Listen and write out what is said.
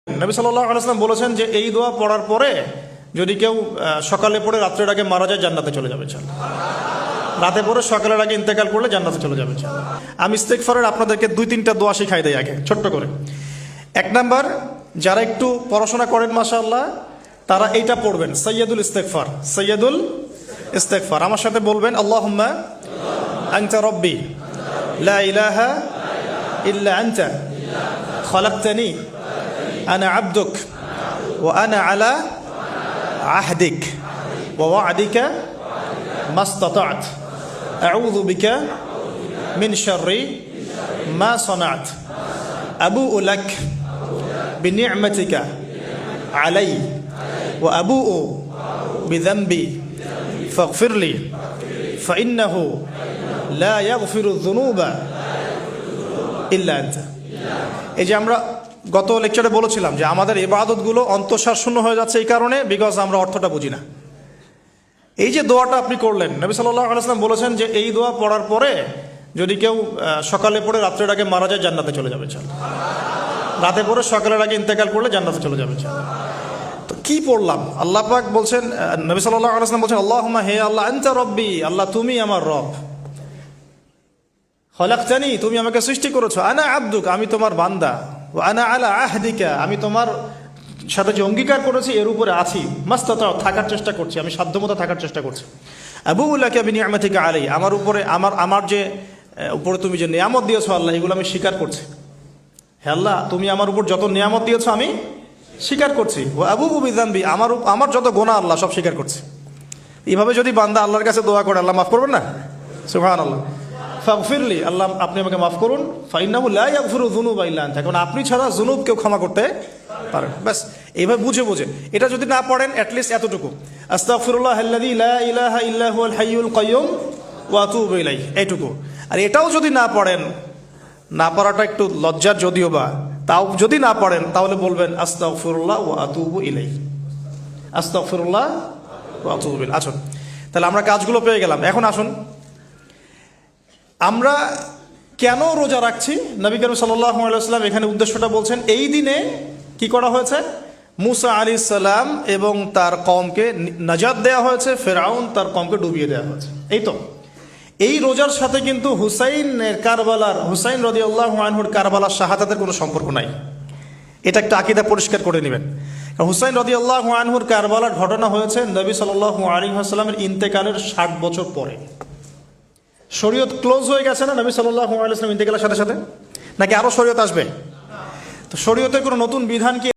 নবী সাল্লাল্লাহু আলাইহি ওয়াসাল্লাম বলেছেন যে এই দোয়া পড়ার পরে যদি কেউ সকালে পড়ে রাত্রের আগে মারা যায় জান্নাতে চলে যাবে ইনশাআল্লাহ। রাতে পড়ে সকালের আগে ইন্তেকাল করলে জান্নাতে চলে যাবে ইনশাআল্লাহ। আমি ইস্তেগফারের আপনাদেরকে 2-3টা দোয়া শিখাই দেই আগে ছোট্ট করে। 1 নাম্বার, যারা একটু পড়াশোনা করেন মাশাআল্লাহ তারা এইটা পড়বেন, সাইয়্যিদুল ইস্তেগফার। সাইয়্যিদুল ইস্তেগফার আমার সাথে বলবেন, আল্লাহুম্মা আনতা রাব্বি লা ইলাহা ইল্লা আনতা খলাকতানি আনা আবদুক ওয়া আনা আলা আহদিক ওয়া ওয়া'দিকা মাস্তাতা'ত আউযু বিকা মিন শাররি মা সানা'ত আবুউ লাক বিনি'মাতিকা আলাই ওয়া আবুউ বিযানবি ফাগফিরলি ফাইন্নাহু লা ইয়াগফিরু যুনুবা ইল্লা আনতা। এই যে আমরা গত লেকচারে বলেছিলাম যে আমাদের ইবাদতগুলো অন্তঃসার শূন্য হয়ে যাচ্ছে এই কারণে, বিকজ আমরা অর্থটা বুঝি না। এই যে দোয়াটা আপনি করলেন, নবী সাল্লাল্লাহু আলাইহি ওয়াসাল্লাম বলেছেন যে এই দোয়া পড়ার পরে যদি কেউ সকালে পড়ে রাত্রের আগে মারা যায় জান্নাতে চলে যাবে ইনশাআল্লাহ। রাতে পড়ে সকালের আগে ইন্তেকাল করলে জান্নাতে চলে যাবে ইনশাআল্লাহ। তো কি পড়লাম? আল্লাহ পাক বলছেন, নবী সাল্লাল্লাহু আলাইহি ওয়াসাল্লাম বলছেন, আল্লাহুম্মা হে আল্লাহ আনতা রাব্বি, আল্লাহ তুমি আমার রব, খলাকতানি তুমি আমাকে সৃষ্টি করেছো, আনা আবদুক আমি তোমার বান্দা, ওয়া আনা আলা আহদিকা আমি তোমার সাথে যে অঙ্গীকার করেছি এর উপরে আছি, মাস্তাতা থাকার চেষ্টা করছি, আমি সাধ্যমতো থাকার চেষ্টা করছি। আবুউ লাকা বিনি'মাতিকা আলাই আমার উপরে আমার যে উপরে তুমি যে নিয়ামত দিয়েছো আল্লাহ এগুলো আমি স্বীকার করছি। হে আল্লাহ তুমি আমার উপর যত নিয়ামত দিয়েছো আমি স্বীকার করছি। ওয়া আবুউ বিযানবি আমার যত গুনাহ আল্লাহ সব স্বীকার করছি। এইভাবে যদি বান্দা আল্লাহর কাছে দোয়া করে আল্লাহ মাফ করবেন না? সুবহানাল্লাহ। ফাগফিরলি আল্লাহ আপনি আমাকে মাফ করুন, ফাইন্নাহু লা ইয়াগফিরু যুনুবা ইল্লা আনতা কারণ আপনি ছাড়া যুনুব কেউ ক্ষমা করতে পারেন। ব্যাস এইভাবে বুঝে এটা যদি না পড়েন অ্যাটলিস্ট এতটুকু, আস্তাগফিরুল্লাহাল্লাযী লা ইলাহা ইল্লা হুয়াল হাইয়ুল কাইয়্যুম ওয়া আতুবু ইলাইহি, এইটুকু। আর এটাও যদি না পড়েন, না পড়াটা একটু লজ্জার যদিও বা, তাও যদি না পড়েন তাহলে বলবেন আস্তাগফিরুল্লাহ ওয়া আতুবু ইলাইহি, আস্তাগফিরুল্লাহ ওয়া আতুবু ইলাইহি। আসুন তাহলে আমরা কাজগুলো পেয়ে গেলাম। এখন আসুন আমরা কেন রোজা রাখছি। নবী করিম সাল্লাল্লাহু আলাইহি ওয়াসাল্লাম এখানে উদ্দেশ্যটা বলছেন। এই দিনে কি করা হয়েছে? মুসা আলাইহিস সালাম এবং তার কওমকে নাজাত দেওয়া হয়েছে, ফেরাউন তার কওমকে ডুবিয়ে দেওয়া হয়েছে। এই তো এই রোজার সাথে কিন্তু হুসাইন রাদিয়াল্লাহু আনহুর কারবালার শাহাদাতের কোনো সম্পর্ক নাই। এটা একটা আকীদা পরিষ্কার করে নেবেন। হুসাইন রাদিয়াল্লাহু আনহুর কারবালার ঘটনা হয়েছে নবী সাল্লাল্লাহু আলাইহি ওয়াসাল্লামের ইন্তেকালের 60 বছর পরে। শরীয়ত ক্লোজ হয়ে গেছে না নবী সাল্লাল্লাহু আলাইহি ওয়াসাল্লাম ইন্তেকালের সাথে সাথে, নাকি আরো শরীয়ত আসবে? তো শরীয়তের কোনো নতুন বিধান কি